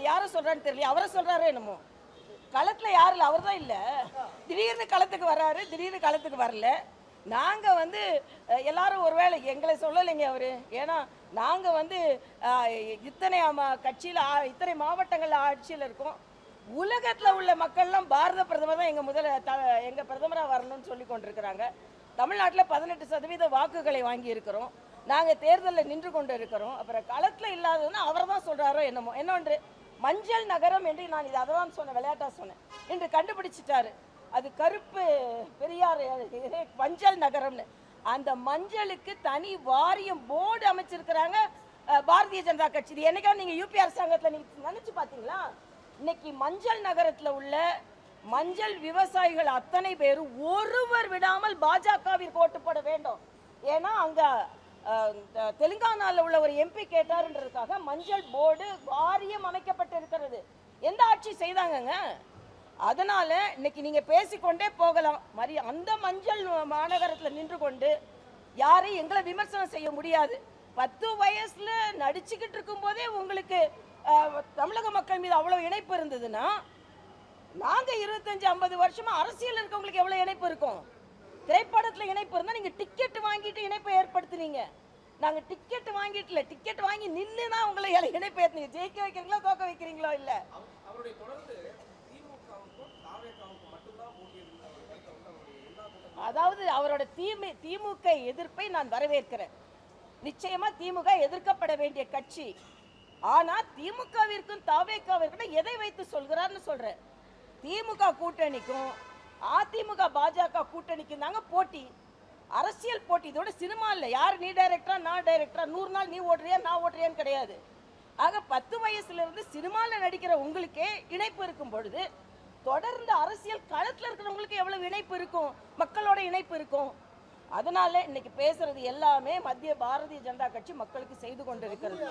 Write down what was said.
யாரை சொல்றான்னு தெரியல, அவரை சொல்றாரே என்னமோ. களத்துல யாரும் இல்லை, அவர் தான் இல்லை. திடீர்னு களத்துக்கு வர்றாரு, திடீர்னு களத்துக்கு வரல. நாங்க வந்து எல்லாரும் ஒருவேளை எங்களை சொல்லலைங்க அவரு. ஏன்னா நாங்க வந்து இத்தனை கட்சியில இத்தனை மாவட்டங்கள்ல ஆட்சியில் இருக்கோம். உலகத்துல உள்ள மக்கள்லாம் பாரத பிரதமர் தான் எங்க பிரதமரா வரணும்னு சொல்லி கொண்டிருக்கிறாங்க. தமிழ்நாட்டில் 18% வாக்குகளை வாங்கி இருக்கிறோம். நாங்க தேர்தலில் நின்று கொண்டு இருக்கிறோம். அப்புறம் களத்துல இல்லாததுன்னு அவர் தான் சொல்றாரோ என்னமோ. இன்னொன்று, மஞ்சள் நகரம் என்று நான் இதை அதெல்லாம் சொன்னேன், விளையாட்டா சொன்னேன். இன்று கண்டுபிடிச்சிட்டாரு, அது கருப்பு பெரியார் மஞ்சள் நகரம்னு. அந்த மஞ்சளுக்கு தனி வாரியம் போர்டு அமைச்சிருக்கிறாங்க பாரதிய ஜனதா கட்சி. இது என்னைக்காவது நீங்க யூபி அரசாங்கத்தில் நீங்க நினைச்சு பார்த்தீங்களா? இன்னைக்கு மஞ்சள் நகரத்தில் உள்ள மஞ்சள் விவசாயிகள் அத்தனை பேரும் ஒருவர் விடாமல் பாஜகவிற்கு ஓட்டு போட வேண்டும். ஏன்னா அங்க தெலுங்கானாவில் உள்ள ஒரு எம்பி கேட்டாருன்றதுக்காக மஞ்சள் போர்டு வாரியம் அமைக்கப்பட்டிருக்கிறது. எந்த ஆட்சி செய்தாங்கங்க? அதனால இன்னைக்கு நீங்க பேசிக்கொண்டே போகலாம். அந்த மஞ்சள் மாநகரத்தில் நின்று கொண்டு யாரையும் எங்களை விமர்சனம் செய்ய முடியாது. 10 வயசுல நடிச்சுக்கிட்டு இருக்கும் போதே உங்களுக்கு தமிழக மக்கள் மீது அவ்வளவு இணைப்பு இருந்ததுன்னா, நாங்க 25-50 வருஷமா அரசியல் இருக்கவங்களுக்கு எவ்வளவு இணைப்பு இருக்கும்? திரைப்படத்துல இணைப்பு இருந்தா நீங்க டிக்கெட் வாங்கிட்டு இணைப்பை ஏற்படுத்துனீங்க. நாங்க டிக்கெட் வாங்கிட்டு டிக்கெட் வாங்கி நின்னுதான் உங்களை இணைப்பு ஏற்றுனீங்க. ஜெயிக்க வைக்கிறீங்களோ தோக்க வைக்கிறீங்களோ இல்ல. அதாவது அவரோட திமுக எதிர்ப்பை நான் வரவேற்கிறேன். நிச்சயமா திமுக எதிர்க்கப்பட வேண்டிய கட்சி. ஆனா திமுகவிற்கும் தாவேகாவிற்கும் எதை வைத்து சொல்கிறார்னு சொல்றேன். திமுக கூட்டணிக்கும் அதிமுக பாஜக கூட்டணிக்கும் தாங்க போட்டி, அரசியல் போட்டி. இதோட சினிமா இல்லை. யார் நீ டைரக்டரா நான் டைரக்டரா, 100 நாள் நீ ஓடுறியா நான் ஓடுறியான்னு கிடையாது. ஆக 10 வயசுல இருந்து சினிமாவில் நடிக்கிற உங்களுக்கே இணைப்பு இருக்கும் பொழுது, தொடர்ந்து அரசியல் களத்தில் இருக்கிறவங்களுக்கு எவ்வளவு இணைப்பு இருக்கும், மக்களோட இணைப்பு இருக்கும். அதனால இன்னைக்கு பேசுறது எல்லாமே மத்திய பாரதிய ஜனதா கட்சி மக்களுக்கு செய்து கொண்டிருக்கிறது.